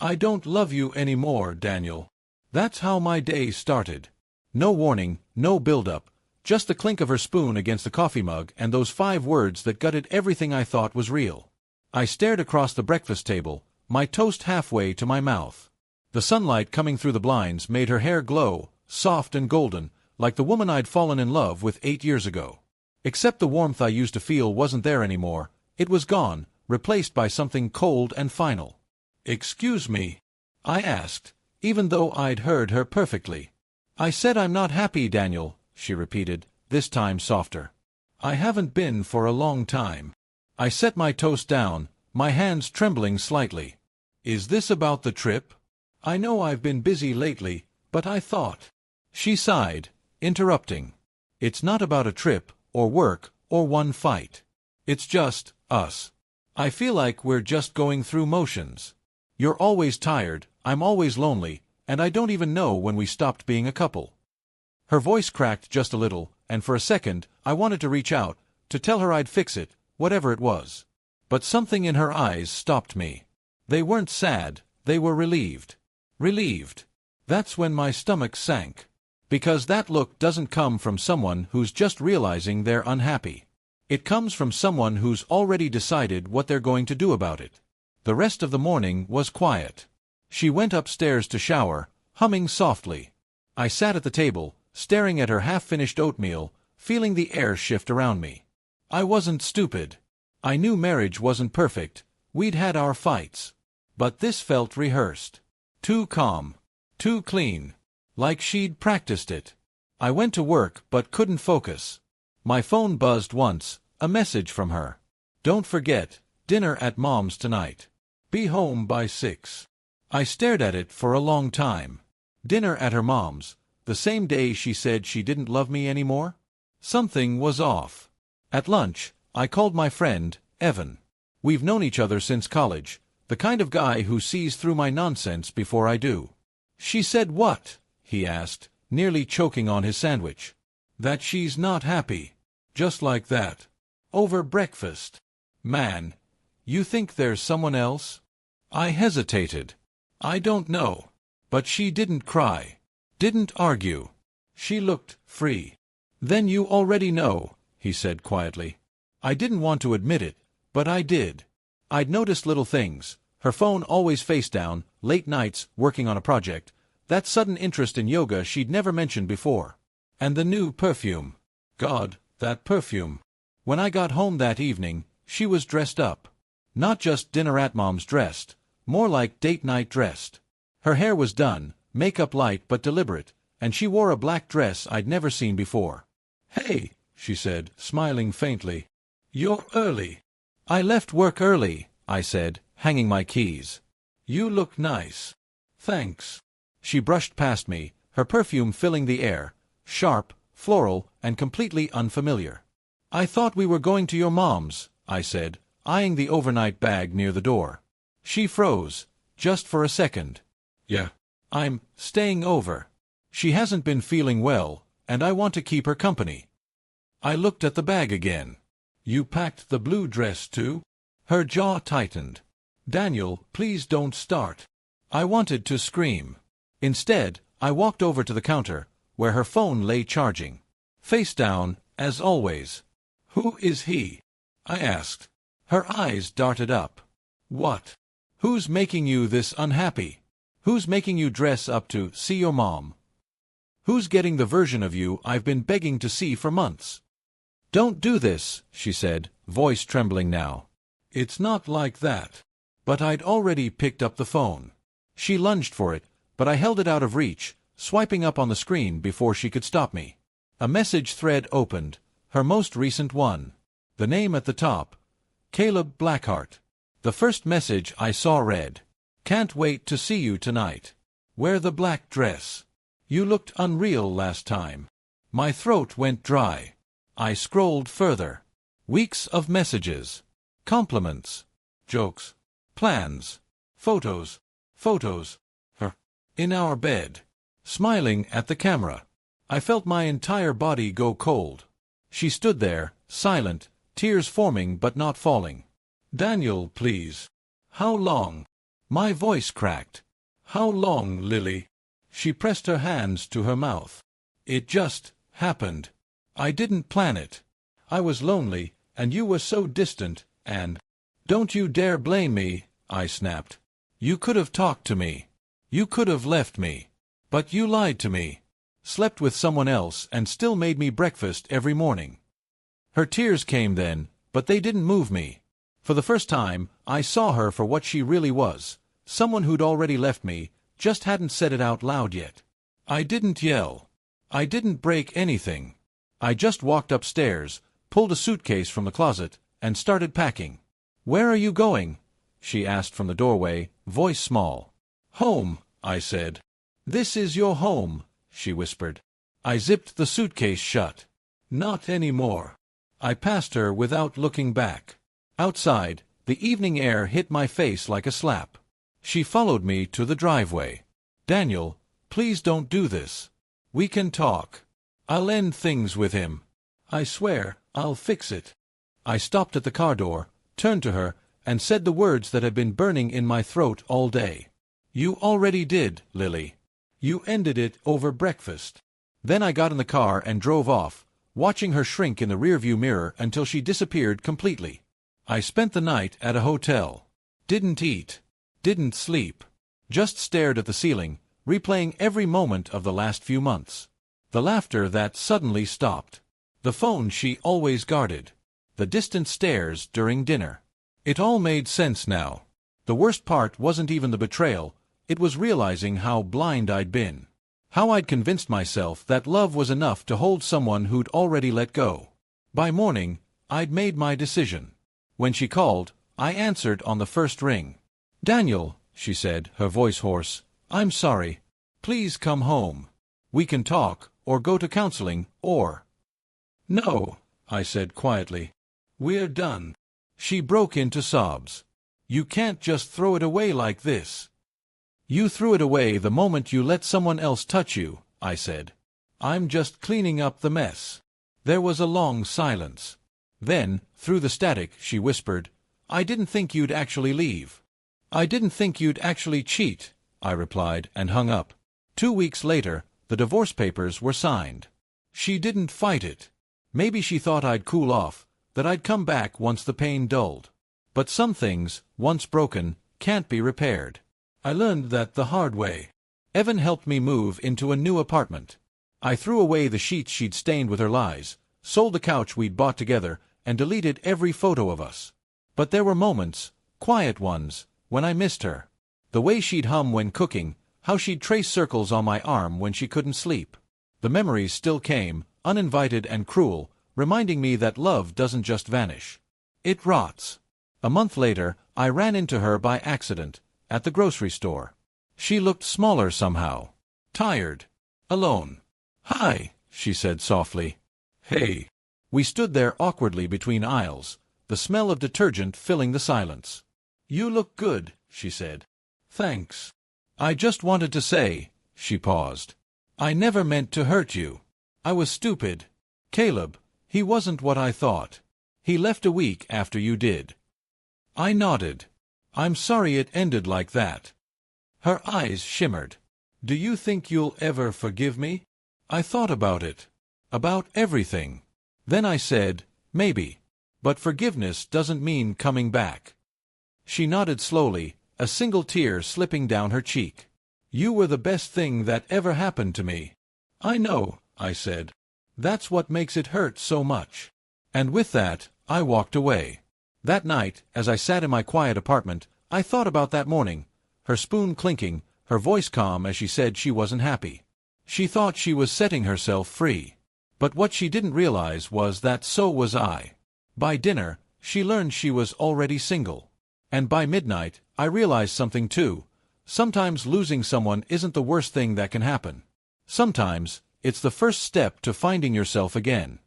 I don't love you anymore, Daniel. That's how my day started. No warning, no build-up, just the clink of her spoon against the coffee mug and those 5 words that gutted everything I thought was real. I stared across the breakfast table, my toast halfway to my mouth. The sunlight coming through the blinds made her hair glow, soft and golden, like the woman I'd fallen in love with 8 years ago. Except the warmth I used to feel wasn't there anymore. It was gone, replaced by something cold and final. "Excuse me?" I asked, even though I'd heard her perfectly. "I said I'm not happy, Daniel," she repeated, this time softer. "I haven't been for a long time." I set my toast down, my hands trembling slightly. "Is this about the trip? I know I've been busy lately, but I thought—" She sighed, interrupting. "It's not about a trip, or work, or one fight. It's just us. I feel like we're just going through motions. You're always tired, I'm always lonely, and I don't even know when we stopped being a couple." Her voice cracked just a little, and for a second, I wanted to reach out, to tell her I'd fix it, whatever it was. But something in her eyes stopped me. They weren't sad, they were relieved. Relieved. That's when my stomach sank. Because that look doesn't come from someone who's just realizing they're unhappy. It comes from someone who's already decided what they're going to do about it. The rest of the morning was quiet. She went upstairs to shower, humming softly. I sat at the table, staring at her half-finished oatmeal, feeling the air shift around me. I wasn't stupid. I knew marriage wasn't perfect, we'd had our fights. But this felt rehearsed. Too calm. Too clean. Like she'd practiced it. I went to work but couldn't focus. My phone buzzed once, a message from her. "Don't forget, dinner at Mom's tonight. Be home by 6. I stared at it for a long time. Dinner at her mom's, the same day she said she didn't love me anymore? Something was off. At lunch, I called my friend, Evan. We've known each other since college, the kind of guy who sees through my nonsense before I do. "She said what?" he asked, nearly choking on his sandwich. "That she's not happy. Just like that. Over breakfast. Man, you think there's someone else?" I hesitated. "I don't know." But she didn't cry. Didn't argue. She looked free. "Then you already know," he said quietly. I didn't want to admit it, but I did. I'd noticed little things. Her phone always face down, late nights, working on a project. That sudden interest in yoga she'd never mentioned before. And the new perfume. God, that perfume. When I got home that evening, she was dressed up. Not just dinner at Mom's dressed. More like date night dressed. Her hair was done, makeup light but deliberate, and she wore a black dress I'd never seen before. "Hey," she said, smiling faintly. "You're early." "I left work early," I said, hanging my keys. "You look nice." "Thanks." She brushed past me, her perfume filling the air, sharp, floral, and completely unfamiliar. "I thought we were going to your mom's," I said, eyeing the overnight bag near the door. She froze, just for a second. "Yeah. I'm staying over. She hasn't been feeling well, and I want to keep her company." I looked at the bag again. "You packed the blue dress too?" Her jaw tightened. "Daniel, please don't start." I wanted to scream. Instead, I walked over to the counter, where her phone lay charging. Face down, as always. "Who is he?" I asked. Her eyes darted up. "What? Who's making you this unhappy? Who's making you dress up to see your mom? Who's getting the version of you I've been begging to see for months?" "Don't do this," she said, voice trembling now. "It's not like that." But I'd already picked up the phone. She lunged for it, but I held it out of reach, swiping up on the screen before she could stop me. A message thread opened, her most recent one. The name at the top, Caleb Blackheart. The first message I saw read, "Can't wait to see you tonight. Wear the black dress. You looked unreal last time." My throat went dry. I scrolled further. Weeks of messages. Compliments. Jokes. Plans. Photos. Photos. Her. In our bed. Smiling at the camera. I felt my entire body go cold. She stood there, silent, tears forming but not falling. "Daniel, please. How long?" My voice cracked. How long, Lily? She pressed her hands to her mouth. It just happened. I didn't plan it. I was lonely, and you were so distant, and— Don't you dare blame me, I snapped. You could have talked to me. You could have left me. But you lied to me. Slept with someone else and still made me breakfast every morning. Her tears came then, but they didn't move me. For the first time, I saw her for what she really was. Someone who'd already left me, just hadn't said it out loud yet. I didn't yell. I didn't break anything. I just walked upstairs, pulled a suitcase from the closet, and started packing. Where are you going? She asked from the doorway, voice small. Home, I said. This is your home, she whispered. I zipped the suitcase shut. Not anymore. I passed her without looking back. Outside, the evening air hit my face like a slap. She followed me to the driveway. Daniel, please don't do this. We can talk. I'll end things with him. I swear, I'll fix it. I stopped at the car door, turned to her, and said the words that had been burning in my throat all day. You already did, Lily. You ended it over breakfast. Then I got in the car and drove off, watching her shrink in the rearview mirror until she disappeared completely. I spent the night at a hotel. Didn't eat. Didn't sleep. Just stared at the ceiling, replaying every moment of the last few months. The laughter that suddenly stopped. The phone she always guarded. The distant stares during dinner. It all made sense now. The worst part wasn't even the betrayal, it was realizing how blind I'd been. How I'd convinced myself that love was enough to hold someone who'd already let go. By morning, I'd made my decision. When she called, I answered on the first ring. Daniel, she said, her voice hoarse, I'm sorry. Please come home. We can talk, or go to counseling, or— No, I said quietly. We're done. She broke into sobs. You can't just throw it away like this. You threw it away the moment you let someone else touch you, I said. I'm just cleaning up the mess. There was a long silence. Then, through the static, she whispered, I didn't think you'd actually leave. I didn't think you'd actually cheat, I replied, and hung up. 2 weeks later, the divorce papers were signed. She didn't fight it. Maybe she thought I'd cool off, that I'd come back once the pain dulled. But some things, once broken, can't be repaired. I learned that the hard way. Evan helped me move into a new apartment. I threw away the sheets she'd stained with her lies, sold the couch we'd bought together, and deleted every photo of us. But there were moments, quiet ones, when I missed her. The way she'd hum when cooking, how she'd trace circles on my arm when she couldn't sleep. The memories still came, uninvited and cruel, reminding me that love doesn't just vanish. It rots. A month later, I ran into her by accident, at the grocery store. She looked smaller somehow. Tired. Alone. Hi, she said softly. Hey. We stood there awkwardly between aisles, the smell of detergent filling the silence. You look good, she said. Thanks. I just wanted to say, she paused. I never meant to hurt you. I was stupid. Caleb, he wasn't what I thought. He left a week after you did. I nodded. I'm sorry it ended like that. Her eyes shimmered. Do you think you'll ever forgive me? I thought about it. About everything. Then I said, maybe. But forgiveness doesn't mean coming back. She nodded slowly, a single tear slipping down her cheek. You were the best thing that ever happened to me. I know, I said. That's what makes it hurt so much. And with that, I walked away. That night, as I sat in my quiet apartment, I thought about that morning, her spoon clinking, her voice calm as she said she wasn't happy. She thought she was setting herself free. But what she didn't realize was that so was I. By dinner, she learned she was already single. And by midnight, I realized something too. Sometimes losing someone isn't the worst thing that can happen. Sometimes, it's the first step to finding yourself again.